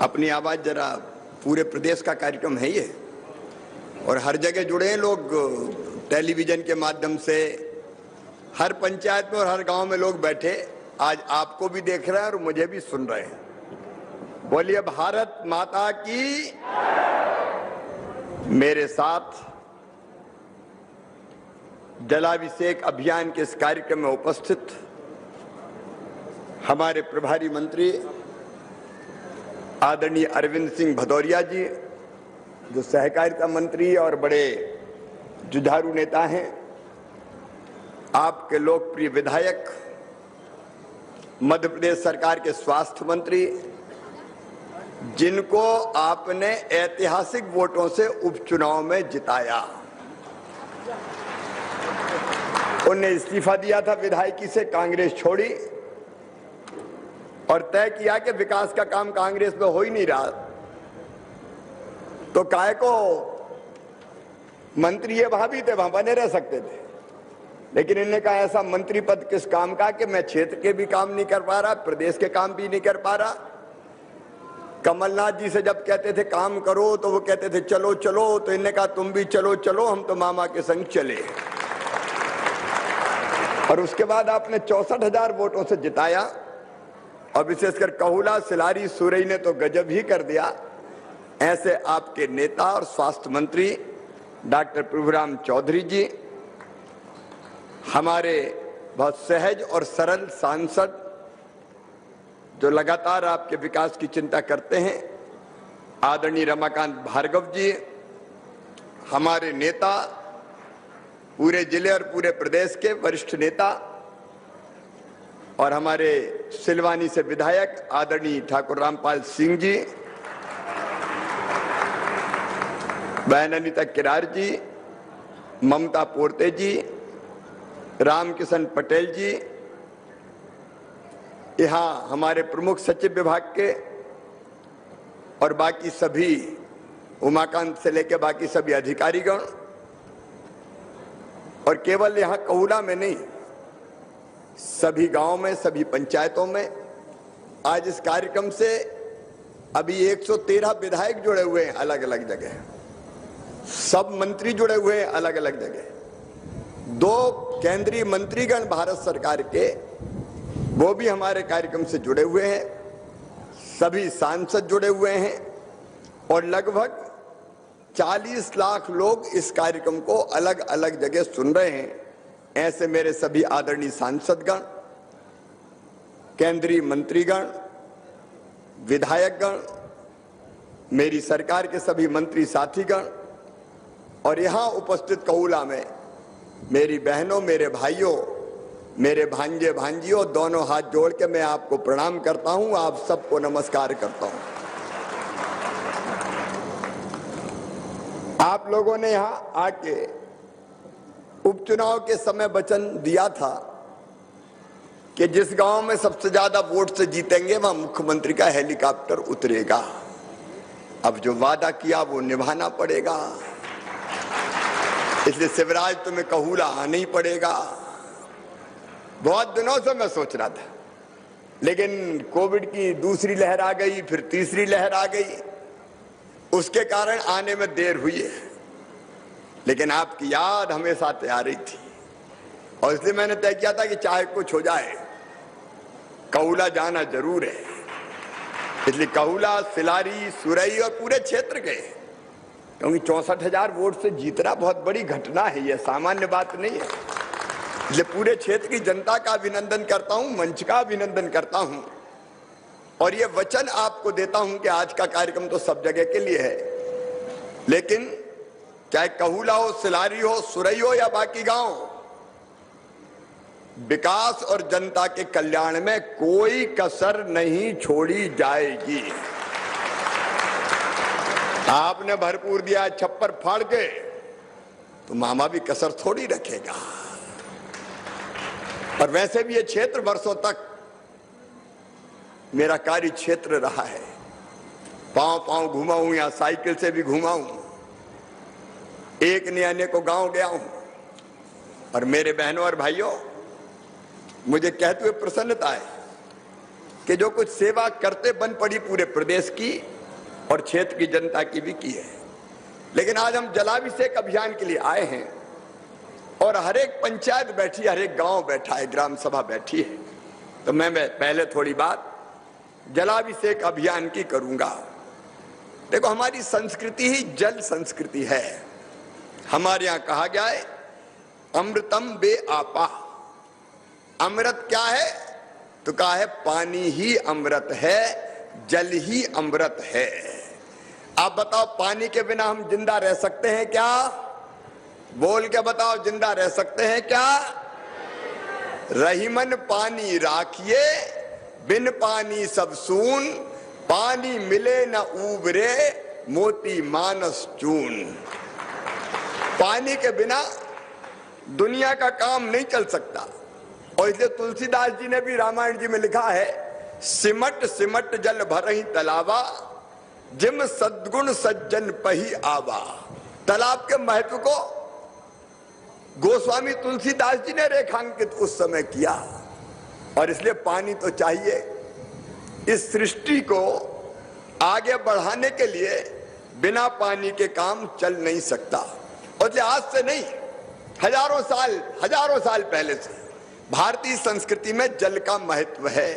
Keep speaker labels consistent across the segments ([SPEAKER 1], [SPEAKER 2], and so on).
[SPEAKER 1] अपनी आवाज जरा, पूरे प्रदेश का कार्यक्रम है ये और हर जगह जुड़े हैं लोग, टेलीविजन के माध्यम से हर पंचायत में और हर गांव में लोग बैठे आज आपको भी देख रहे हैं और मुझे भी सुन रहे हैं। बोलिए भारत माता की। मेरे साथ जलाभिषेक अभियान के इस कार्यक्रम में उपस्थित हमारे प्रभारी मंत्री आदरणीय अरविंद सिंह भदौरिया जी, जो सहकारिता मंत्री और बड़े जुझारू नेता हैं, आपके लोकप्रिय विधायक, मध्य प्रदेश सरकार के स्वास्थ्य मंत्री, जिनको आपने ऐतिहासिक वोटों से उपचुनाव में जिताया। उन्हें इस्तीफा दिया था विधायकी से, कांग्रेस छोड़ी और तय किया कि विकास का काम कांग्रेस में हो ही नहीं रहा, तो काय को मंत्री ये वहां भी थे, वहां बने रह सकते थे, लेकिन इन्होंने कहा ऐसा मंत्री पद किस काम का कि मैं क्षेत्र के भी काम नहीं कर पा रहा, प्रदेश के काम भी नहीं कर पा रहा। कमलनाथ जी से जब कहते थे काम करो तो वो कहते थे चलो चलो, तो इन्होंने कहा तुम भी चलो चलो, हम तो मामा के संग चले। और उसके बाद आपने 64,000 वोटों से जिताया और विशेषकर कहुला, सिलारी, सुरई ने तो गजब ही कर दिया। ऐसे आपके नेता और स्वास्थ्य मंत्री डॉक्टर प्रभुराम चौधरी जी, हमारे बहुत सहज और सरल सांसद जो लगातार आपके विकास की चिंता करते हैं, आदरणीय रमाकांत भार्गव जी, हमारे नेता, पूरे जिले और पूरे प्रदेश के वरिष्ठ नेता और हमारे सिलवानी से विधायक आदरणीय ठाकुर रामपाल सिंह जी, बहन अनिता किरार जी, ममता पोर्ते जी, रामकिशन पटेल जी, यहाँ हमारे प्रमुख सचिव विभाग के और बाकी सभी, उमाकांत से लेकर बाकी सभी अधिकारीगण, और केवल यहाँ कहुला में नहीं, सभी गांव में, सभी पंचायतों में आज इस कार्यक्रम से अभी 113 विधायक जुड़े हुए हैं अलग अलग जगह, सब मंत्री जुड़े हुए हैं अलग अलग जगह, 2 केंद्रीय मंत्रीगण भारत सरकार के वो भी हमारे कार्यक्रम से जुड़े हुए हैं, सभी सांसद जुड़े हुए हैं और लगभग 40 लाख लोग इस कार्यक्रम को अलग अलग जगह सुन रहे हैं। ऐसे मेरे सभी आदरणीय सांसदगण, केंद्रीय मंत्रीगण, विधायकगण, मेरी सरकार के सभी मंत्री साथीगण और यहां उपस्थित कहुला में मेरी बहनों, मेरे भाइयों, मेरे भांजे भांजियों, दोनों हाथ जोड़ के मैं आपको प्रणाम करता हूं, आप सबको नमस्कार करता हूं। आप लोगों ने यहां आके उपचुनाव के समय वचन दिया था कि जिस गांव में सबसे ज्यादा वोट से जीतेंगे वहां मुख्यमंत्री का हेलीकॉप्टर उतरेगा। अब जो वादा किया वो निभाना पड़ेगा, इसलिए शिवराज तुम्हें कहुला आना ही पड़ेगा। बहुत दिनों से मैं सोच रहा था, लेकिन कोविड की दूसरी लहर आ गई, फिर तीसरी लहर आ गई, उसके कारण आने में देर हुई है, लेकिन आपकी याद हमेशा तैयार ही थी और इसलिए मैंने तय किया था कि चाहे कुछ हो जाए कहुला जाना जरूर है। इसलिए कहुला, सिलारी, सुरई और पूरे क्षेत्र के, क्योंकि 64,000 वोट से जीतना बहुत बड़ी घटना है, यह सामान्य बात नहीं है। इसलिए पूरे क्षेत्र की जनता का अभिनंदन करता हूं, मंच का अभिनंदन करता हूं और ये वचन आपको देता हूं कि आज का कार्यक्रम तो सब जगह के लिए है, लेकिन चाहे कहुला हो, सिलारी हो, सुरई हो या बाकी गांव, विकास और जनता के कल्याण में कोई कसर नहीं छोड़ी जाएगी। आपने भरपूर दिया छप्पर फाड़ के, तो मामा भी कसर थोड़ी रखेगा। और वैसे भी ये क्षेत्र वर्षों तक मेरा कार्य क्षेत्र रहा है, पांव पांव घुमा हूं, या साइकिल से भी घुमा हूं, एक ने अन्य को गांव गया हूं और मेरे बहनों और भाइयों, मुझे कहते हुए प्रसन्नता है कि जो कुछ सेवा करते बन पड़ी पूरे प्रदेश की और क्षेत्र की जनता की भी की है। लेकिन आज हम जलाभिषेक अभियान के लिए आए हैं और हर एक पंचायत बैठी है, हर एक गांव बैठा है, ग्राम सभा बैठी है। तो मैं पहले थोड़ी बात जलाभिषेक अभियान की करूंगा। देखो, हमारी संस्कृति ही जल संस्कृति है। हमारे यहां कहा गया है अमृतम बे आपा। अमृत क्या है? तो कहा है पानी ही अमृत है, जल ही अमृत है। आप बताओ, पानी के बिना हम जिंदा रह सकते हैं क्या? बोल के बताओ, जिंदा रह सकते हैं क्या? रहीमन पानी राखिए, बिन पानी सब सून, पानी मिले न उबरे, मोती मानस चून। पानी के बिना दुनिया का काम नहीं चल सकता। और इसलिए तुलसीदास जी ने भी रामायण जी में लिखा है, सिमट सिमट जल भरहि तलावा, जिम सद्गुण सज्जन पही आवा। तालाब के महत्व को गोस्वामी तुलसीदास जी ने रेखांकित उस समय किया। और इसलिए पानी तो चाहिए। इस सृष्टि को आगे बढ़ाने के लिए बिना पानी के काम चल नहीं सकता। और आज से नहीं, हजारों साल पहले से भारतीय संस्कृति में जल का महत्व है।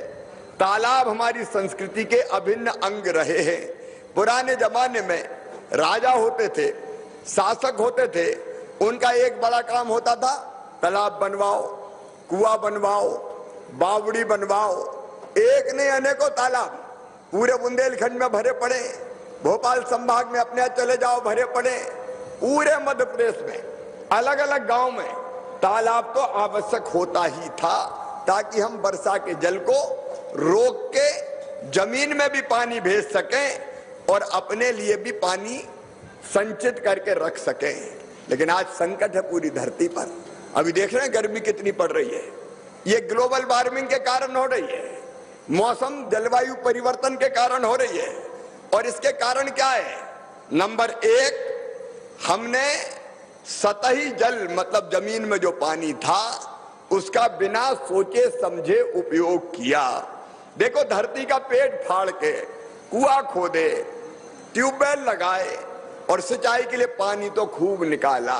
[SPEAKER 1] तालाब हमारी संस्कृति के अभिन्न अंग रहे हैं। पुराने जमाने में राजा होते थे, शासक होते थे, उनका एक बड़ा काम होता था, तालाब बनवाओ, कुआं बनवाओ, बावड़ी बनवाओ। एक नहीं अनेकों तालाब पूरे बुंदेलखंड में भरे पड़े, भोपाल संभाग में अपने चले जाओ भरे पड़े, पूरे मध्य प्रदेश में अलग अलग गांव में तालाब तो आवश्यक होता ही था, ताकि हम वर्षा के जल को रोक के जमीन में भी पानी भेज सकें और अपने लिए भी पानी संचित करके रख सकें। लेकिन आज संकट है पूरी धरती पर। अभी देख रहे हैं गर्मी कितनी पड़ रही है। ये ग्लोबल वार्मिंग के कारण हो रही है, मौसम जलवायु परिवर्तन के कारण हो रही है। और इसके कारण क्या है? नंबर एक, हमने सतही जल मतलब जमीन में जो पानी था उसका बिना सोचे समझे उपयोग किया। देखो, धरती का पेट फाड़ के कुआं खोदे, ट्यूबवेल लगाए और सिंचाई के लिए पानी तो खूब निकाला,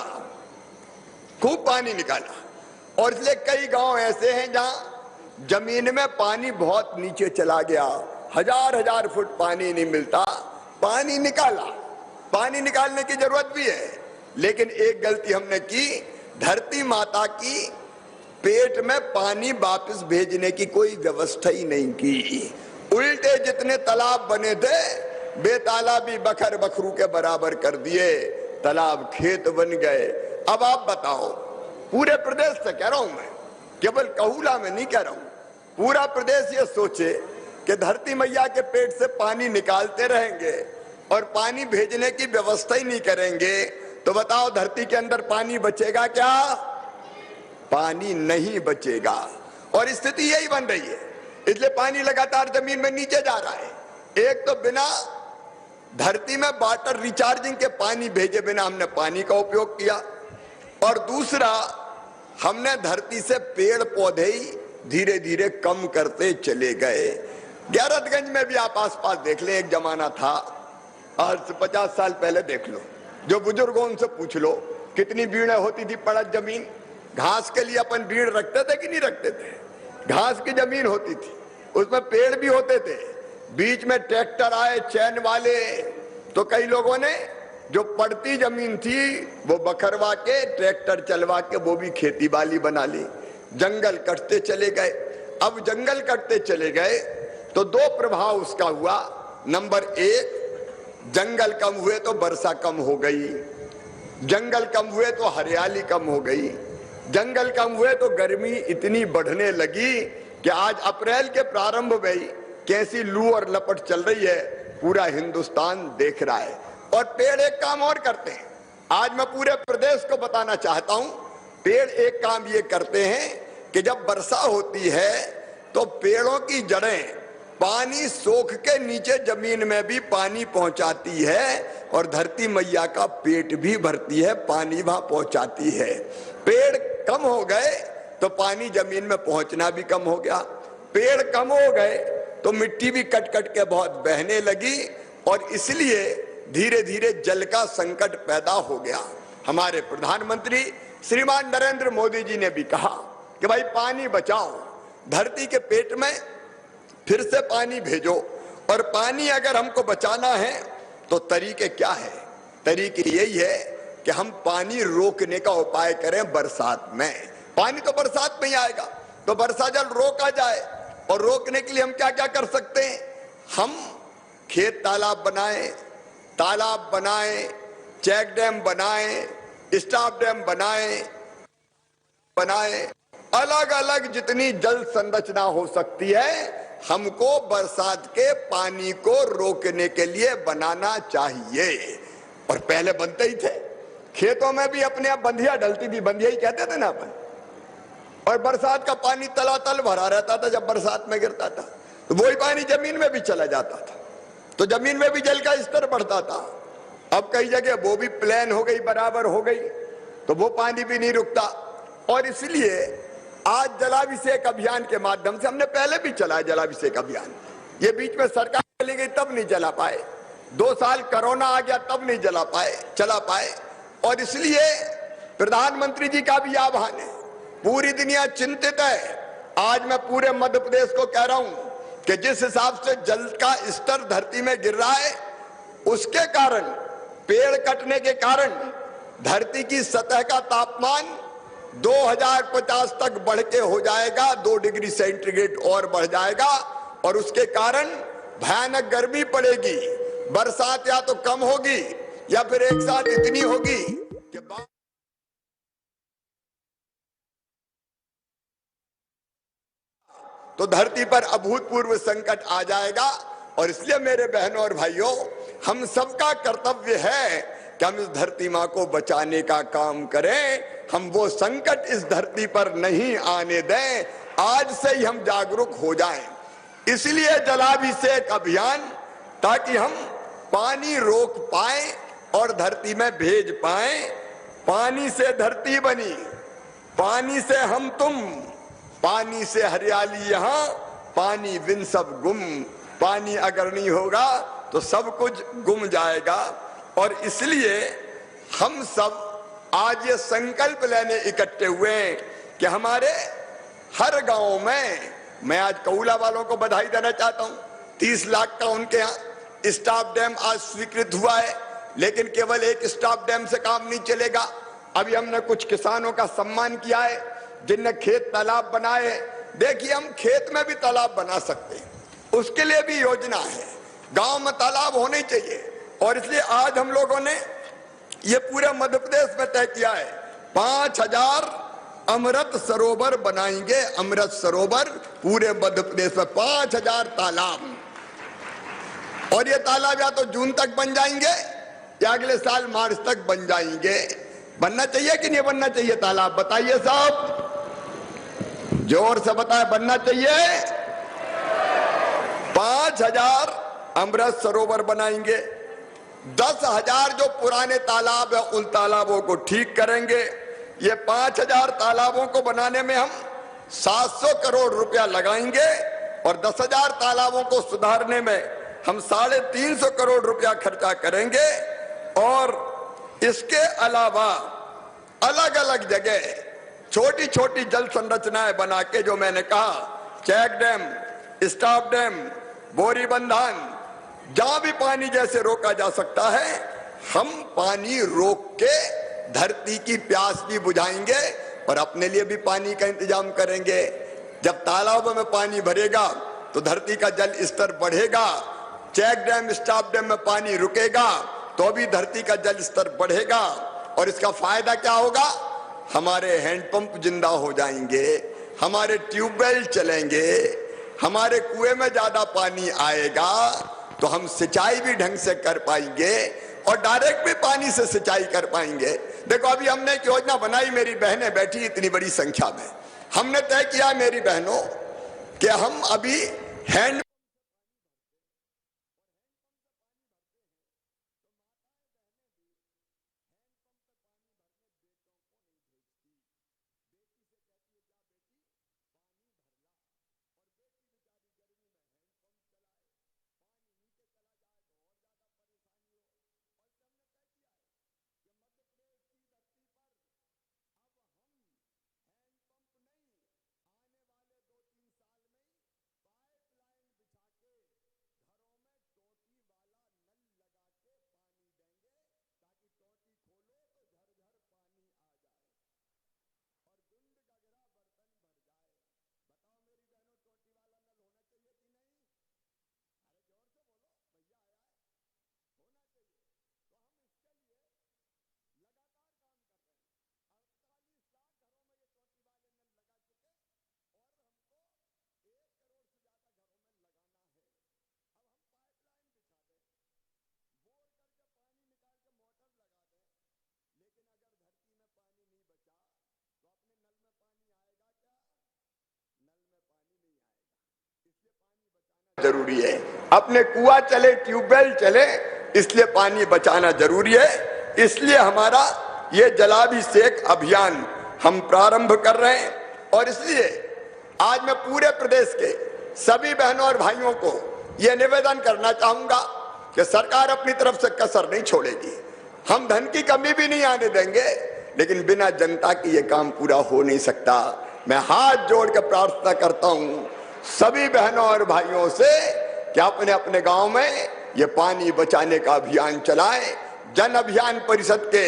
[SPEAKER 1] खूब पानी निकाला। और इसलिए कई गांव ऐसे हैं जहां जमीन में पानी बहुत नीचे चला गया, हजार फुट पानी नहीं मिलता, पानी निकाला। पानी निकालने की जरूरत भी है, लेकिन एक गलती हमने की, धरती माता की पेट में पानी वापस भेजने की कोई व्यवस्था ही नहीं की। उल्टे जितने तालाब बने थे बेतालाबी बखर बखरू के बराबर कर दिए, तालाब खेत बन गए। अब आप बताओ, पूरे प्रदेश से कह रहा हूं मैं, केवल कहूला में नहीं कह रहा हूं, पूरा प्रदेश ये सोचे कि धरती मैया के पेट से पानी निकालते रहेंगे और पानी भेजने की व्यवस्था ही नहीं करेंगे, तो बताओ धरती के अंदर पानी बचेगा क्या? पानी नहीं बचेगा। और स्थिति यही बन रही है। इसलिए पानी लगातार जमीन में नीचे जा रहा है। एक तो बिना धरती में वाटर रिचार्जिंग के पानी भेजे बिना हमने पानी का उपयोग किया, और दूसरा हमने धरती से पेड़ पौधे ही धीरे धीरे कम करते चले गए। गैरतगंज में भी आप आसपास देख लें, एक जमाना था, आज से 50 साल पहले देख लो, जो बुजुर्गों उनसे पूछ लो, कितनी भीड़ होती थी पड़त जमीन। घास के लिए अपन भीड़ रखते थे कि नहीं रखते थे? घास की जमीन होती थी, उसमें पेड़ भी होते थे, बीच में ट्रैक्टर आए चैन वाले, तो कई लोगों ने जो पड़ती जमीन थी वो बखरवा के ट्रैक्टर चलवा के वो भी खेती बाड़ी बना ली। जंगल कटते चले गए। अब जंगल कटते चले गए तो दो प्रभाव उसका हुआ। नंबर एक, जंगल कम हुए तो वर्षा कम हो गई, जंगल कम हुए तो हरियाली कम हो गई, जंगल कम हुए तो गर्मी इतनी बढ़ने लगी कि आज अप्रैल के प्रारंभ में ही कैसी लू और लपट चल रही है पूरा हिंदुस्तान देख रहा है। और पेड़ एक काम और करते हैं, आज मैं पूरे प्रदेश को बताना चाहता हूं, पेड़ एक काम ये करते हैं कि जब वर्षा होती है तो पेड़ों की जड़ें पानी सोख के नीचे जमीन में भी पानी पहुंचाती है और धरती मैया का पेट भी भरती है, पानी वहां पहुंचाती है। पेड़ कम हो गए तो पानी जमीन में पहुंचना भी कम हो गया, पेड़ कम हो गए तो मिट्टी भी कट कट के बहुत बहने लगी और इसलिए धीरे धीरे जल का संकट पैदा हो गया। हमारे प्रधानमंत्री श्रीमान नरेंद्र मोदी जी ने भी कहा कि भाई पानी बचाओ, धरती के पेट में फिर से पानी भेजो। और पानी अगर हमको बचाना है तो तरीके क्या है? तरीके यही है कि हम पानी रोकने का उपाय करें बरसात में। पानी तो बरसात में ही आएगा, तो वर्षा जल रोका जाए। और रोकने के लिए हम क्या क्या कर सकते हैं? हम खेत तालाब बनाएं, चेक डैम बनाएं, स्टॉप डैम बनाएं, अलग अलग जितनी जल संरचना हो सकती है हमको बरसात के पानी को रोकने के लिए बनाना चाहिए। और पहले बनते ही थे, खेतों में भी अपने आप बंधिया डलती थी, बंधिया ही कहते थे ना अपन। और बरसात का पानी तलातल भरा रहता था, जब बरसात में गिरता था तो वही पानी जमीन में भी चला जाता था, तो जमीन में भी जल का स्तर बढ़ता था। अब कई जगह वो भी प्लेन हो गई, बराबर हो गई, तो वो पानी भी नहीं रुकता। और इसलिए आज जलाभिषेक अभियान के माध्यम से, हमने पहले भी चलाया जलाभिषेक अभियान, ये बीच में सरकार चली गई तब नहीं चला पाए, 2 साल कोरोना आ गया तब नहीं चला पाए। और इसलिए प्रधानमंत्री जी का भी आह्वान है, पूरी दुनिया चिंतित है। आज मैं पूरे मध्य प्रदेश को कह रहा हूं कि जिस हिसाब से जल का स्तर धरती में गिर रहा है, उसके कारण, पेड़ कटने के कारण धरती की सतह का तापमान 2050 तक बढ़ के हो जाएगा 2 डिग्री सेंटीग्रेड और बढ़ जाएगा। और उसके कारण भयानक गर्मी पड़ेगी, बरसात या तो कम होगी या फिर एक साथ इतनी होगी कि तो धरती पर अभूतपूर्व संकट आ जाएगा। और इसलिए मेरे बहनों और भाइयों, हम सबका कर्तव्य है कि हम इस धरती मां को बचाने का काम करें। हम वो संकट इस धरती पर नहीं आने दें, आज से ही हम जागरूक हो जाएं। इसलिए जलाभिषेक अभियान, ताकि हम पानी रोक पाएं और धरती में भेज पाएं। पानी से धरती बनी, पानी से हम तुम, पानी से हरियाली यहां, पानी बिन सब गुम। पानी अगर नहीं होगा तो सब कुछ गुम जाएगा। और इसलिए हम सब आज ये संकल्प लेने इकट्ठे हुए हैं कि हमारे हर गांव में, मैं आज कऊला वालों को बधाई देना चाहता हूं, 30 लाख का उनके यहाँ स्टॉप डैम आज स्वीकृत हुआ है। लेकिन केवल एक स्टॉप डैम से काम नहीं चलेगा। अभी हमने कुछ किसानों का सम्मान किया है जिनने खेत तालाब बनाए। देखिए, हम खेत में भी तालाब बना सकते हैं, उसके लिए भी योजना है। गांव में तालाब होने चाहिए। और इसलिए आज हम लोगों ने ये पूरे मध्य प्रदेश में तय किया है, 5000 अमृत सरोवर बनाएंगे। अमृत सरोवर पूरे मध्य प्रदेश में 5000 तालाब। और ये तालाब या तो जून तक बन जाएंगे या अगले साल मार्च तक बन जाएंगे। बनना चाहिए कि नहीं बनना चाहिए तालाब? बताइए साहब, जोर से बताए, बनना चाहिए। 5000 अमृत सरोवर बनाएंगे। 10,000 जो पुराने तालाब है उन तालाबों को ठीक करेंगे। ये 5000 तालाबों को बनाने में हम 700 करोड़ रुपया लगाएंगे और 10,000 तालाबों को सुधारने में हम 350 करोड़ रुपया खर्चा करेंगे। और इसके अलावा अलग अलग जगह छोटी छोटी जल संरचनाएं बना के, जो मैंने कहा, चेक डैम, स्टॉप डैम, बोरी बंधान, जहां भी पानी जैसे रोका जा सकता है, हम पानी रोक के धरती की प्यास भी बुझाएंगे और अपने लिए भी पानी का इंतजाम करेंगे। जब तालाबों में पानी भरेगा तो धरती का जल स्तर बढ़ेगा। चेक डैम, स्टॉप डैम में पानी रुकेगा तो भी धरती का जल स्तर बढ़ेगा। और इसका फायदा क्या होगा? हमारे हैंडपंप जिंदा हो जाएंगे, हमारे ट्यूबवेल चलेंगे, हमारे कुएं में ज्यादा पानी आएगा तो हम सिंचाई भी ढंग से कर पाएंगे और डायरेक्ट भी पानी से सिंचाई कर पाएंगे। देखो, अभी हमने एक योजना बनाई, मेरी बहनें बैठी इतनी बड़ी संख्या में, हमने तय किया मेरी बहनों कि हम अभी हैंड जरूरी है। अपने कुआं चले, ट्यूबवेल चले, इसलिए पानी बचाना जरूरी है। इसलिए हमारा ये जलाभिषेक अभियान हम प्रारंभ कर रहे हैं। और इसलिए आज मैं पूरे प्रदेश के सभी बहनों और भाइयों को यह निवेदन करना चाहूंगा कि सरकार अपनी तरफ से कसर नहीं छोड़ेगी। हम धन की कमी भी नहीं आने देंगे, लेकिन बिना जनता की यह काम पूरा हो नहीं सकता। मैं हाथ जोड़ कर प्रार्थना करता हूं सभी बहनों और भाइयों से कि अपने अपने गांव में ये पानी बचाने का अभियान चलाएं। जन अभियान परिषद के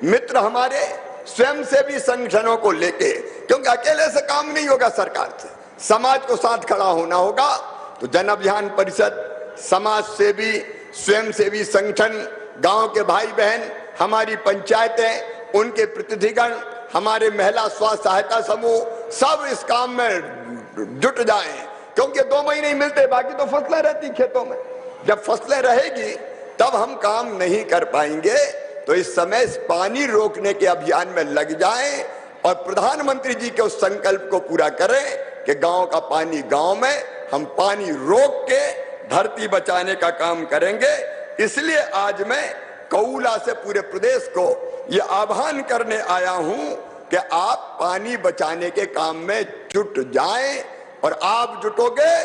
[SPEAKER 1] मित्र हमारे स्वयंसेवी संगठनों को लेके, क्योंकि अकेले से काम नहीं होगा, सरकार से समाज को साथ खड़ा होना होगा। तो जन अभियान परिषद, समाज सेवी, स्वयंसेवी संगठन, गांव के भाई बहन, हमारी पंचायतें, उनके प्रतिनिधिगण, हमारे महिला स्वास्थ्य सहायता समूह, सब इस काम में जुट जाएं। क्योंकि 2 महीने ही मिलते, बाकी तो फसलें रहती खेतों में। जब फसलें रहेगी तब हम काम नहीं कर पाएंगे। तो इस समय इस पानी रोकने के अभियान में लग जाएं और प्रधानमंत्री जी के उस संकल्प को पूरा करें कि गांव का पानी गांव में, हम पानी रोक के धरती बचाने का काम करेंगे। इसलिए आज मैं कऊला से पूरे प्रदेश को यह आह्वान करने आया हूं कि आप पानी बचाने के काम में जुट जाएं। और आप जुटोगे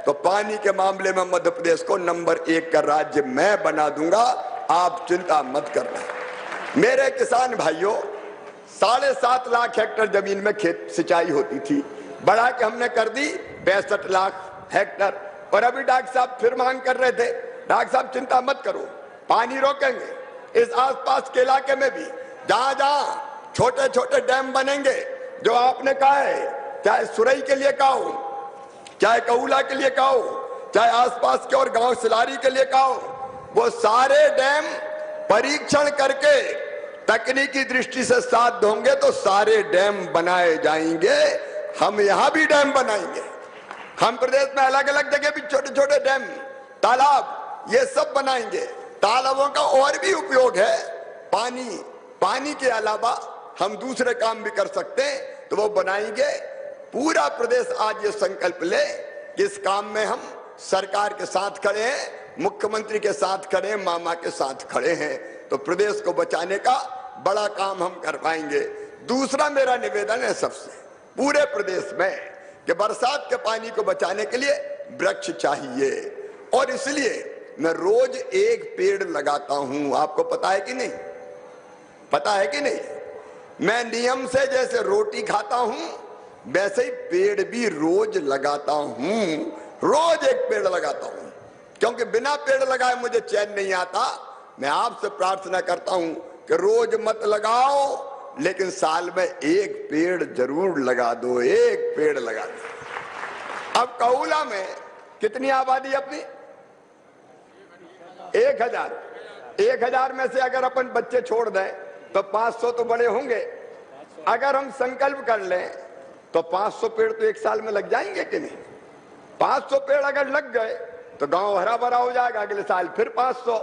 [SPEAKER 1] तो पानी के मामले में मध्य प्रदेश को नंबर 1 का राज्य मैं बना दूंगा। आप चिंता मत करना। मेरे किसान भाइयों, 7.5 लाख हेक्टेयर जमीन में खेत सिंचाई होती थी, बढ़ा के हमने कर दी 62 लाख हेक्टेयर। और अभी डॉक्टर साहब फिर मांग कर रहे थे, डॉक्टर साहब चिंता मत करो, पानी रोकेंगे। इस आसपास के इलाके में भी जहां जहां छोटे छोटे डैम बनेंगे, जो आपने कहा है, चाहे सुरई के लिए कहा हो, चाहे कऊला के लिए कहा हो, चाहे आसपास के और गांव सिलारी के लिए कहा हो, वो सारे डैम परीक्षण करके तकनीकी दृष्टि से साथ होंगे तो सारे डैम बनाए जाएंगे। हम यहां भी डैम बनाएंगे। हम प्रदेश में अलग अलग जगह भी छोटे छोटे डैम, तालाब, ये सब बनाएंगे। तालाबों का और भी उपयोग है। पानी के अलावा हम दूसरे काम भी कर सकते हैं, तो वो बनाएंगे। पूरा प्रदेश आज ये संकल्प ले कि इस काम में हम सरकार के साथ खड़े हैं, मुख्यमंत्री के साथ खड़े हैं, मामा के साथ खड़े हैं। तो प्रदेश को बचाने का बड़ा काम हम कर पाएंगे। दूसरा मेरा निवेदन है सबसे, पूरे प्रदेश में, कि बरसात के पानी को बचाने के लिए वृक्ष चाहिए। और इसलिए मैं रोज एक पेड़ लगाता हूं। आपको पता है कि नहीं? पता है कि नहीं? मैं नियम से जैसे रोटी खाता हूं, वैसे ही पेड़ भी रोज लगाता हूं। रोज एक पेड़ लगाता हूं, क्योंकि बिना पेड़ लगाए मुझे चैन नहीं आता। मैं आपसे प्रार्थना करता हूं कि रोज मत लगाओ, लेकिन साल में एक पेड़ जरूर लगा दो, एक पेड़ लगा दो। अब कऊला में कितनी आबादी अपनी? 1000। 1000 में से अगर अपन बच्चे छोड़ दें तो 500 तो बड़े होंगे। अगर हम संकल्प कर लें तो 500 पेड़ तो एक साल में लग जाएंगे कि नहीं? 500 पेड़ अगर लग गए तो गांव हरा भरा हो जाएगा। अगले साल फिर 500।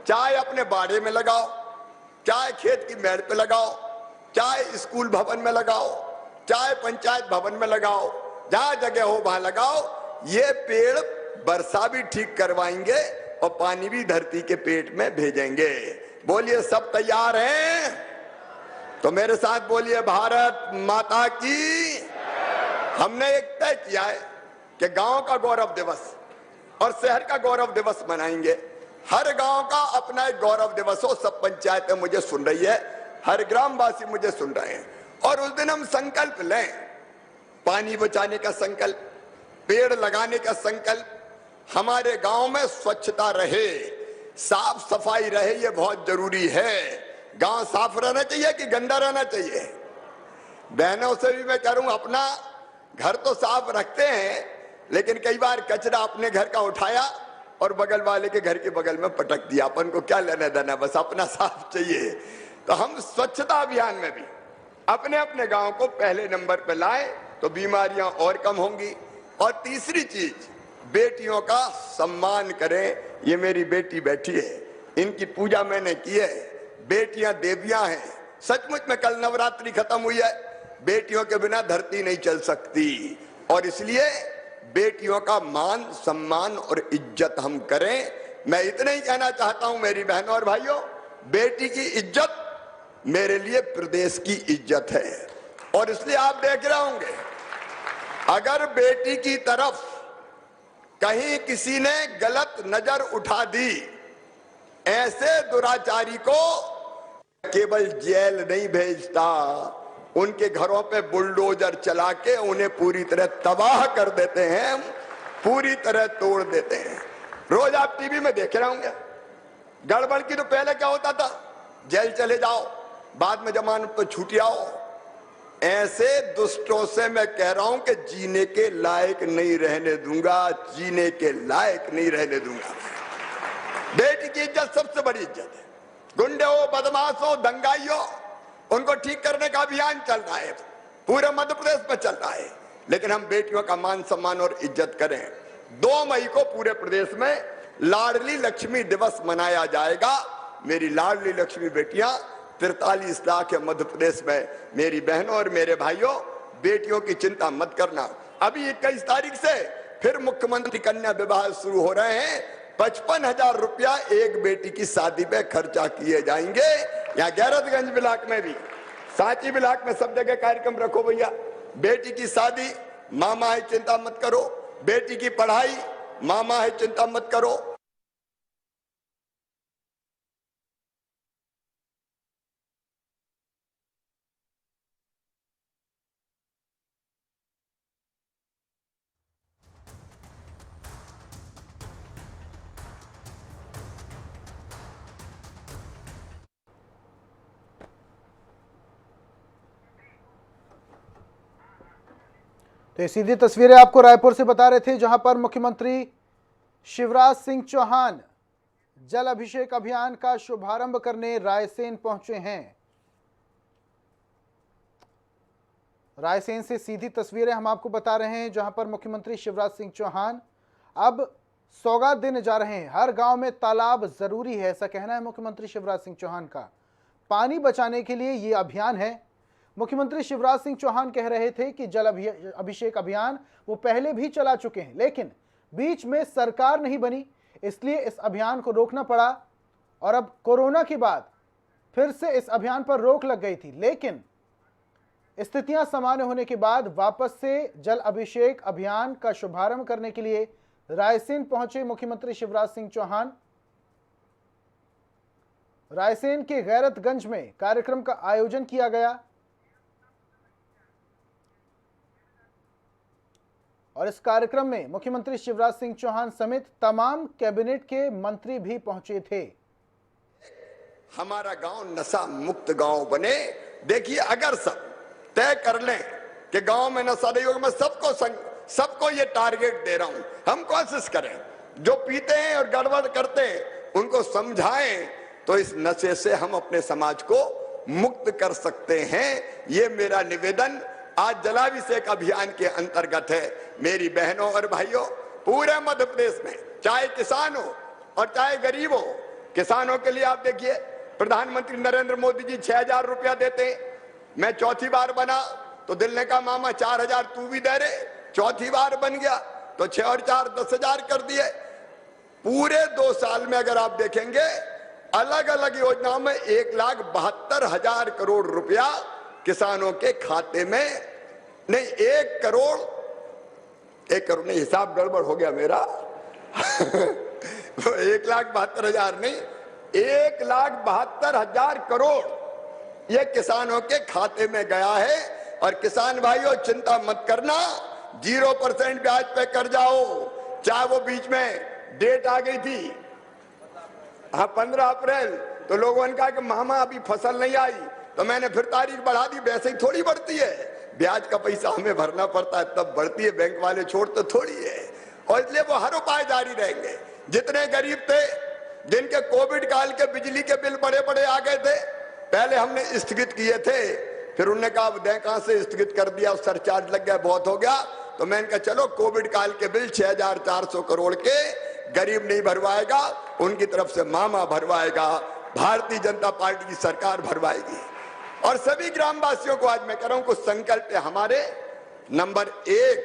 [SPEAKER 1] चाहे अपने बाड़े में लगाओ, चाहे खेत की मेड़ पे लगाओ, चाहे स्कूल भवन में लगाओ, चाहे पंचायत भवन में लगाओ, जहां जगह हो वहां लगाओ। ये पेड़ वर्षा भी ठीक करवाएंगे और पानी भी धरती के पेट में भेजेंगे। बोलिए सब तैयार हैं? तो मेरे साथ बोलिए भारत माता की। हमने एक तय किया है कि गांव का गौरव दिवस और शहर का गौरव दिवस मनाएंगे। हर गांव का अपना एक गौरव दिवस हो। सब पंचायतें मुझे सुन रही है, हर ग्रामवासी मुझे सुन रहे हैं। और उस दिन हम संकल्प लें, पानी बचाने का संकल्प, पेड़ लगाने का संकल्प, हमारे गांव में स्वच्छता रहे, साफ सफाई रहे, ये बहुत जरूरी है। गांव साफ रहना चाहिए कि गंदा रहना चाहिए? बहनों से भी मैं करूं, अपना घर तो साफ रखते हैं, लेकिन कई बार कचरा अपने घर का उठाया और बगल वाले के घर के बगल में पटक दिया। अपन को क्या लेना देना, बस अपना साफ चाहिए। तो हम स्वच्छता अभियान में भी अपने अपने गांव को पहले नंबर पर लाएं तो बीमारियां और कम होंगी। और तीसरी चीज, बेटियों का सम्मान करें। ये मेरी बेटी बैठी है, इनकी पूजा मैंने की है। बेटियां देवियां हैं। सचमुच में कल नवरात्रि खत्म हुई है, बेटियों के बिना धरती नहीं चल सकती। और इसलिए बेटियों का मान सम्मान और इज्जत हम करें। मैं इतना ही कहना चाहता हूं मेरी बहनों और भाइयों, बेटी की इज्जत मेरे लिए प्रदेश की इज्जत है। और इसलिए आप देख रहे होंगे, अगर बेटी की तरफ कहीं किसी ने गलत नजर उठा दी, ऐसे दुराचारी को केवल जेल नहीं भेजता, उनके घरों पे बुलडोजर चला के उन्हें पूरी तरह तबाह कर देते हैं, पूरी तरह तोड़ देते हैं। रोज आप टीवी में देख रहे होंगे, गड़बड़ की तो पहले क्या होता था, जेल चले जाओ, बाद में जमानत पर छूट आओ। ऐसे दुष्टों से मैं कह रहा हूं कि जीने के लायक नहीं रहने दूंगा, जीने के लायक नहीं रहने दूंगा। बेटी की इज्जत सबसे बड़ी इज्जत है। गुंडे हो, बदमाश हो, दंगाई हो, उनको ठीक करने का अभियान चल रहा है, पूरे मध्य प्रदेश में चल रहा है, लेकिन हम बेटियों का मान सम्मान और इज्जत करें। 2 मई को पूरे प्रदेश में लाडली लक्ष्मी दिवस मनाया जाएगा। मेरी लाडली लक्ष्मी बेटियां 43 लाख है मध्य प्रदेश में। मेरी बहनों और मेरे भाइयों, बेटियों की चिंता मत करना। अभी 21 तारीख से फिर मुख्यमंत्री कन्या विवाह शुरू हो रहे हैं। 55,000 रुपया एक बेटी की शादी पे खर्चा किए जाएंगे। यहाँ गैरतगंज ब्लॉक में भी, सांची ब्लॉक में, सब जगह कार्यक्रम रखो भैया। बेटी की शादी, मामा है चिंता मत करो। बेटी की पढ़ाई, मामा है चिंता मत करो।
[SPEAKER 2] तो ये सीधी तस्वीरें आपको रायपुर से बता रहे थे, जहां पर मुख्यमंत्री शिवराज सिंह चौहान जल अभिषेक अभियान का शुभारंभ करने रायसेन पहुंचे हैं। रायसेन से सीधी तस्वीरें हम आपको बता रहे हैं, जहां पर मुख्यमंत्री शिवराज सिंह चौहान अब सौगात देने जा रहे हैं। हर गांव में तालाब जरूरी है, ऐसा कहना है मुख्यमंत्री शिवराज सिंह चौहान का। पानी बचाने के लिए ये अभियान है। मुख्यमंत्री शिवराज सिंह चौहान कह रहे थे कि जल अभिषेक अभियान वो पहले भी चला चुके हैं, लेकिन बीच में सरकार नहीं बनी, इसलिए इस अभियान को रोकना पड़ा। और अब कोरोना के बाद फिर से इस अभियान पर रोक लग गई थी, लेकिन स्थितियां सामान्य होने के बाद वापस से जल अभिषेक अभियान का शुभारंभ करने के लिए रायसेन पहुंचे मुख्यमंत्री शिवराज सिंह चौहान। रायसेन के गैरतगंज में कार्यक्रम का आयोजन किया गया और इस कार्यक्रम में मुख्यमंत्री शिवराज सिंह चौहान समेत तमाम कैबिनेट के मंत्री भी पहुंचे थे।
[SPEAKER 1] हमारा गांव नशा मुक्त गांव बने। देखिए, अगर सब तय कर लें कि गांव में नशा नहीं होगा, मैं सबको ये टारगेट दे रहा हूं, हम कोशिश करें, जो पीते हैं और गड़बड़ करते हैं उनको समझाएं, तो इस नशे से हम अपने समाज को मुक्त कर सकते हैं। ये मेरा निवेदन आज जलाभिषेक अभियान के अंतर्गत है। मेरी बहनों और भाइयों, पूरे मध्य प्रदेश में चाहे किसान हो और चाहे गरीब हो, किसानों के लिए आप देखिए, प्रधानमंत्री नरेंद्र मोदी जी 6,000 रुपया देते हैं। मैं चौथी बार बना तो दिल ने कहा मामा 4,000 तू भी दे रहे। चौथी बार बन गया तो 6 और 4 10,000 कर दिए। पूरे 2 साल में अगर आप देखेंगे, अलग अलग योजनाओं में 1,72,000 करोड़ रुपया किसानों के खाते में, नहीं 1 करोड़ नहीं, हिसाब गड़बड़ हो गया मेरा 1,72,000 नहीं, 1,72,000 करोड़ ये किसानों के खाते में गया है। और किसान भाइयों, चिंता मत करना, 0% ब्याज पे कर जाओ। चाहे वो बीच में डेट आ गई थी, हाँ 15 अप्रैल, तो लोगों ने कहा कि मामा अभी फसल नहीं आई, तो मैंने फिर तारीख बढ़ा दी। वैसे ही थोड़ी बढ़ती है, ब्याज का पैसा हमें भरना पड़ता है तब बढ़ती है, बैंक वाले छोड़ते थोड़ी है। और इसलिए वो हर उपाय जारी रहेंगे। जितने गरीब थे, जिनके कोविड काल के बिजली के बिल बड़े बड़े आ गए थे, पहले हमने स्थगित किए थे, फिर उन्होंने कहा कहां से स्थगित कर दिया, सरचार्ज लग गया, बहुत हो गया। तो मैंने कहा चलो कोविड काल के बिल 6,400 करोड़ के गरीब नहीं भरवाएगा, उनकी तरफ से मामा भरवाएगा, भारतीय जनता पार्टी की सरकार भरवाएगी। और सभी ग्रामवासियों को आज मैं कह रहा हूं, कुछ संकल्प है हमारे। नंबर 1,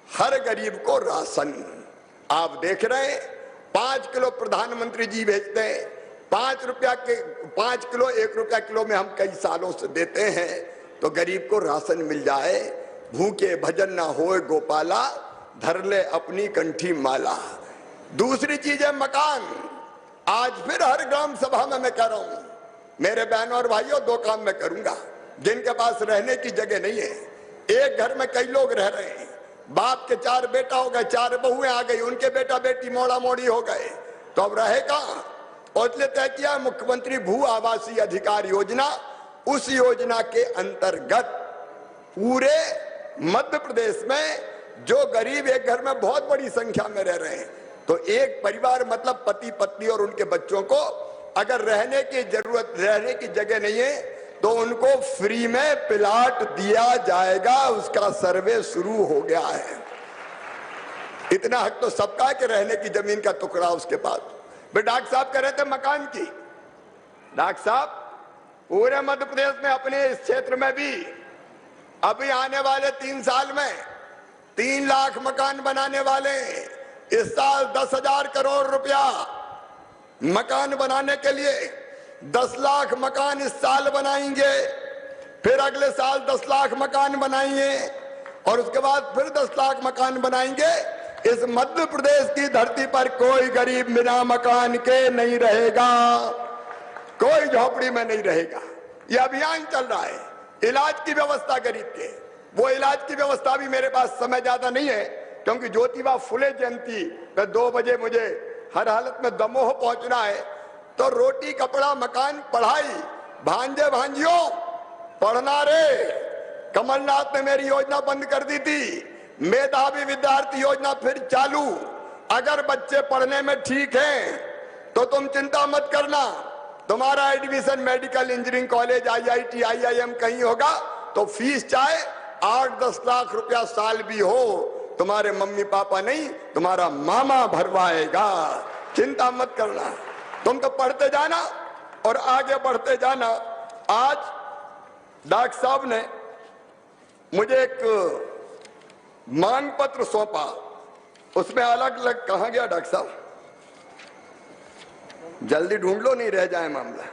[SPEAKER 1] हर गरीब को राशन। आप देख रहे हैं 5 किलो प्रधानमंत्री जी भेजते हैं, 5 किलो 1 रुपया किलो में हम कई सालों से देते हैं, तो गरीब को राशन मिल जाए। भूखे भजन ना होए गोपाला, धर ले अपनी कंठी माला। दूसरी चीज है मकान। आज फिर हर ग्राम सभा में मैं कह रहा हूं, मेरे बहनों और भाइयों, 2 काम मैं करूंगा। जिनके पास रहने की जगह नहीं है, एक घर में कई लोग रह रहे हैं, बाप के 4 बेटा हो गए, 4 बहुएं आ गई, उनके बेटा बेटी मोड़ा मोड़ी हो गए, तो अब रहे कहां? और इसलिए तय किया मुख्यमंत्री भू आवासीय अधिकार योजना। उस योजना के अंतर्गत पूरे मध्य प्रदेश में जो गरीब एक घर में बहुत बड़ी संख्या में रह रहे हैं, तो एक परिवार मतलब पति पत्नी और उनके बच्चों को अगर रहने की जरूरत, रहने की जगह नहीं है, तो उनको फ्री में प्लाट दिया जाएगा। उसका सर्वे शुरू हो गया है। इतना हक तो सबका है कि रहने की जमीन का टुकड़ा उसके पास। फिर डॉक्टर साहब कह रहे थे मकान की। डॉक्टर साहब, पूरे मध्य प्रदेश में अपने इस क्षेत्र में भी अभी आने वाले 3 साल में 3 लाख मकान बनाने वाले। इस साल 10,000 करोड़ रुपया मकान बनाने के लिए 10 लाख मकान इस साल बनाएंगे, फिर अगले साल 10 लाख मकान बनाएंगे और उसके बाद फिर 10 लाख मकान बनाएंगे। इस मध्य प्रदेश की धरती पर कोई गरीब बिना मकान के नहीं रहेगा, कोई झोपड़ी में नहीं रहेगा। यह अभियान चल रहा है। इलाज की व्यवस्था गरीब के, वो इलाज की व्यवस्था भी मेरे पास समय ज्यादा नहीं है, क्योंकि ज्योतिबा फुले जयंती पे 2 बजे मुझे हर हालत में दमोह पहुंचना है। तो रोटी कपड़ा मकान पढ़ाई, भांजे भांजियों पढ़ना रे। कमलनाथ ने मेरी योजना बंद कर दी थी, मेधावी विद्यार्थी योजना फिर चालू। अगर बच्चे पढ़ने में ठीक हैं तो तुम चिंता मत करना, तुम्हारा admission medical engineering college IIT IIM कहीं होगा तो फीस चाहे 8-10 लाख रुपया साल भी हो, तुम्हारे मम्मी पापा नहीं, तुम्हारा मामा भरवाएगा। चिंता मत करना, तुम तो पढ़ते जाना और आगे बढ़ते जाना। आज डॉक्टर साहब ने मुझे एक मांग पत्र सौंपा, उसमें अलग अलग कहा गया, डॉक्टर साहब जल्दी ढूंढ लो नहीं रह जाए मामला।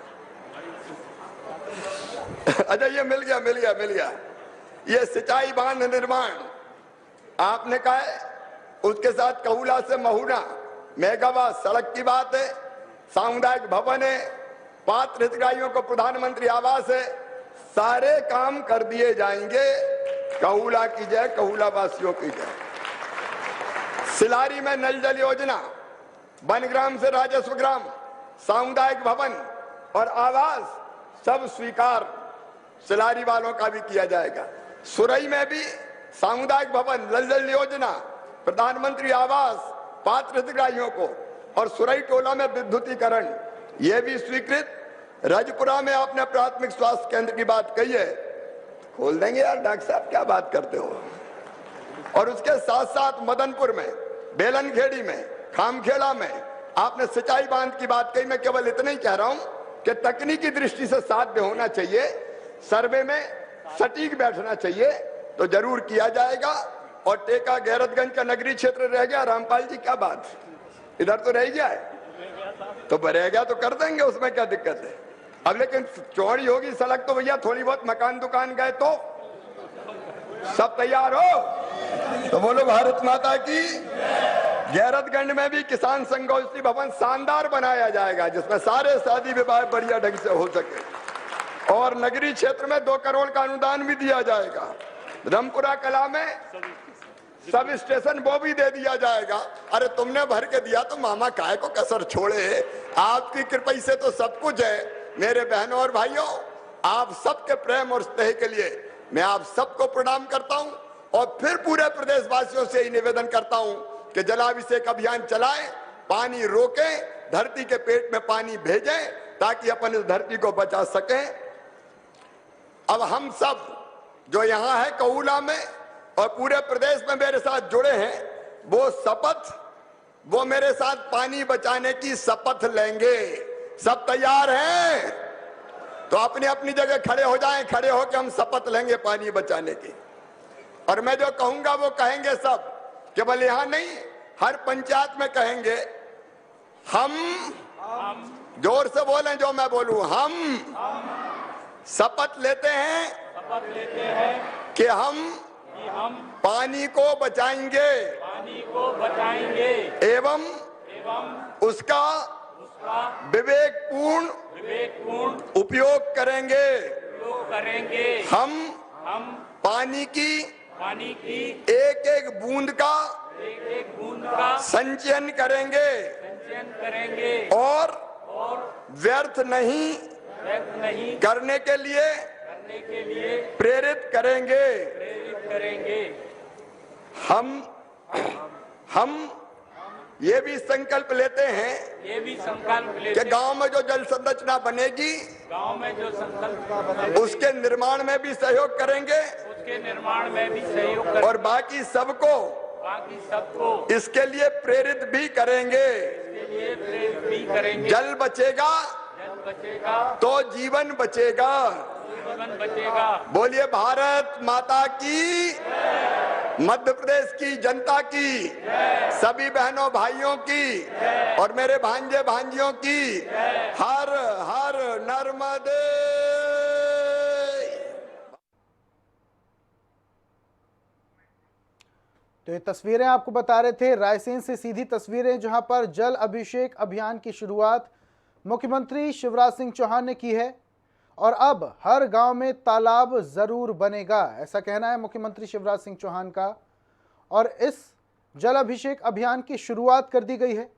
[SPEAKER 1] अच्छा, ये मिल गया। ये सिंचाई बांध निर्माण आपने कहा है, उसके साथ कहूला से महुना मेगावाट सड़क की बात है, सामुदायिक भवन है, पात्र हितग्राहियों को प्रधानमंत्री आवास है, सारे काम कर दिए जाएंगे। कहूला की जय, कहूला वासियों की जय। सिलारी में नल जल योजना, वनग्राम से राजस्व ग्राम, सामुदायिक भवन और आवास सब स्वीकार सिलारी वालों का भी किया जाएगा। सुरई में भी सामुदायिक भवन, नल जल योजना, प्रधानमंत्री आवास पात्र हितग्राहियों को, और सुरई टोला में विद्युतीकरण, यह भी स्वीकृत। रजपुरा में आपने प्राथमिक स्वास्थ्य केंद्र की बात कही है, खोल देंगे यार डॉक्टर साहब, क्या बात करते हो। और उसके साथ साथ मदनपुर में, बेलनखेड़ी में, खामखेड़ा में आपने सिंचाई बांध की बात कही। मैं केवल इतना ही कह रहा हूं कि तकनीकी दृष्टि से साध्य होना चाहिए, सर्वे में सटीक बैठना चाहिए, तो जरूर किया जाएगा। और टेका गैरतगंज का नगरीय क्षेत्र रह गया, रामपाल जी क्या बात, इधर तो रह गया है, तो रह गया तो कर देंगे, उसमें क्या दिक्कत है। अब लेकिन चौड़ी होगी सड़क तो भैया, थोड़ी बहुत मकान दुकान गए तो सब तैयार हो तो बोलो भारत माता की। गैरतगंज में भी किसान संगोष्ठी भवन शानदार बनाया जाएगा, जिसमें सारे शादी विवाह बढ़िया ढंग से हो सके। और नगरीय क्षेत्र में 2 करोड़ का अनुदान भी दिया जाएगा। रामपुरा कला में सब स्टेशन वो भी दे दिया जाएगा। अरे तुमने भर के दिया तो मामा काहे को कसर छोड़े, आपकी कृपा से तो सब कुछ है। मेरे बहनों और भाइयों, आप सबके प्रेम और स्नेह के लिए मैं आप सबको प्रणाम करता हूं और फिर पूरे प्रदेशवासियों से ही निवेदन करता हूं कि जलाभिषेक अभियान चलाएं, पानी रोकें, धरती के पेट में पानी भेजें, ताकि अपन इस धरती को बचा सकें। अब हम सब जो यहाँ है कहूला में और पूरे प्रदेश में मेरे साथ जुड़े हैं, वो मेरे साथ पानी बचाने की शपथ लेंगे। सब तैयार हैं तो अपनी अपनी जगह खड़े हो जाएं, खड़े होकर हम शपथ लेंगे पानी बचाने की। और मैं जो कहूंगा वो कहेंगे सब, केवल यहां नहीं, हर पंचायत में कहेंगे हम जोर से बोलें, जो मैं बोलूं, हम शपथ लेते हैं कि हम पानी को बचाएंगे एवं उसका विवेकपूर्ण उपयोग करेंगे। हम पानी की एक एक बूंद का संचयन करेंगे और व्यर्थ नहीं करने के लिए प्रेरित करेंगे। हम ये भी संकल्प लेते हैं कि गांव में जो जल संरचना बनेगी, उसके निर्माण में भी सहयोग करेंगे और बाकी सबको इसके लिए प्रेरित भी करेंगे। जल बचेगा तो जीवन बचेगा। बोलिए भारत माता की, मध्य प्रदेश की जनता की, सभी बहनों भाइयों की और मेरे भांजे भांजियों की हर हर नर्मदे।
[SPEAKER 2] तो ये तस्वीरें आपको बता रहे थे, रायसेन से सीधी तस्वीरें, जहां पर जल अभिषेक अभियान की शुरुआत मुख्यमंत्री शिवराज सिंह चौहान ने की है और अब हर गांव में तालाब जरूर बनेगा, ऐसा कहना है मुख्यमंत्री शिवराज सिंह चौहान का। और इस जल अभिषेक अभियान की शुरुआत कर दी गई है।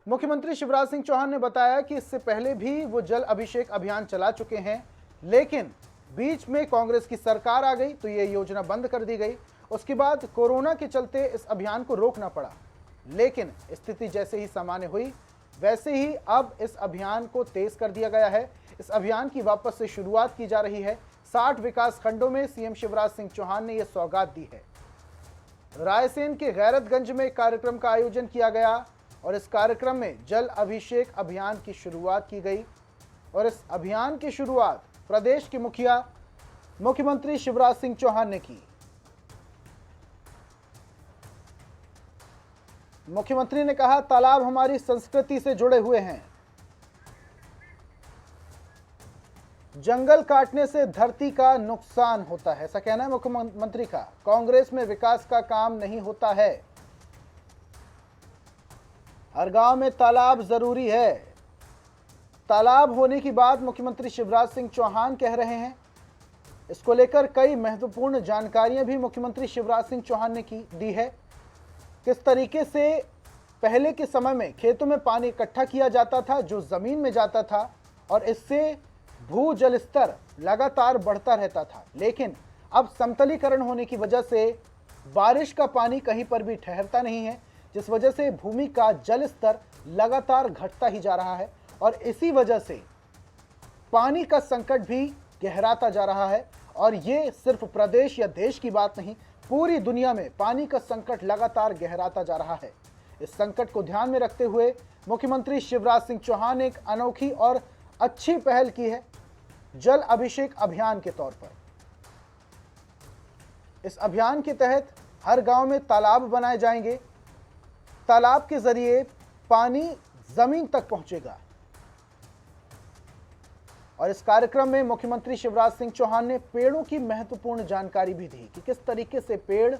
[SPEAKER 2] मुख्यमंत्री शिवराज सिंह चौहान ने बताया कि इससे पहले भी वो जल अभिषेक अभियान चला चुके हैं, लेकिन बीच में कांग्रेस की सरकार आ गई तो ये योजना बंद कर दी गई। उसके बाद कोरोना के चलते इस अभियान को रोकना पड़ा, लेकिन स्थिति जैसे ही सामान्य हुई वैसे ही अब इस अभियान को तेज कर दिया गया है। इस अभियान की वापस से शुरुआत की जा रही है। 60 विकास खंडों में सीएम शिवराज सिंह चौहान ने यह सौगात दी है। रायसेन के गैरतगंज में एक कार्यक्रम का आयोजन किया गया और इस कार्यक्रम में जल अभिषेक अभियान की शुरुआत की गई और इस अभियान की शुरुआत प्रदेश के मुखिया मुख्यमंत्री शिवराज सिंह चौहान ने की। मुख्यमंत्री ने कहा, तालाब हमारी संस्कृति से जुड़े हुए हैं। जंगल काटने से धरती का नुकसान होता है, ऐसा कहना है मुख्यमंत्री का। कांग्रेस में विकास का काम नहीं होता है। हर गांव में तालाब जरूरी है। तालाब होने की बात मुख्यमंत्री शिवराज सिंह चौहान कह रहे हैं। इसको लेकर कई महत्वपूर्ण जानकारियां भी मुख्यमंत्री शिवराज सिंह चौहान ने दी है। किस तरीके से पहले के समय में खेतों में पानी इकट्ठा किया जाता था जो जमीन में जाता था और इससे भू जल स्तर लगातार बढ़ता रहता था, लेकिन अब समतलीकरण होने की वजह से बारिश का पानी कहीं पर भी ठहरता नहीं है, जिस वजह से भूमि का जल स्तर लगातार घटता ही जा रहा है और इसी वजह से पानी का संकट भी गहराता जा रहा है। और ये सिर्फ प्रदेश या देश की बात नहीं, पूरी दुनिया में पानी का संकट लगातार गहराता जा रहा है। इस संकट को ध्यान में रखते हुए मुख्यमंत्री शिवराज सिंह चौहान ने एक अनोखी और अच्छी पहल की है जल अभिषेक अभियान के तौर पर। इस अभियान के तहत हर गांव में तालाब बनाए जाएंगे। तालाब के जरिए पानी जमीन तक पहुंचेगा और इस कार्यक्रम में मुख्यमंत्री शिवराज सिंह चौहान ने पेड़ों की महत्वपूर्ण जानकारी भी दी कि किस तरीके से पेड़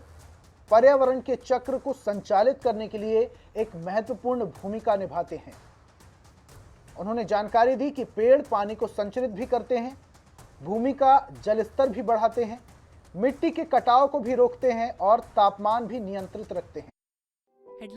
[SPEAKER 2] पर्यावरण के चक्र को संचालित करने के लिए एक महत्वपूर्ण भूमिका निभाते हैं। उन्होंने जानकारी दी कि पेड़ पानी को संचरित भी करते हैं, भूमि का जल स्तर भी बढ़ाते हैं, मिट्टी के कटाव को भी रोकते हैं और तापमान भी नियंत्रित रखते हैं।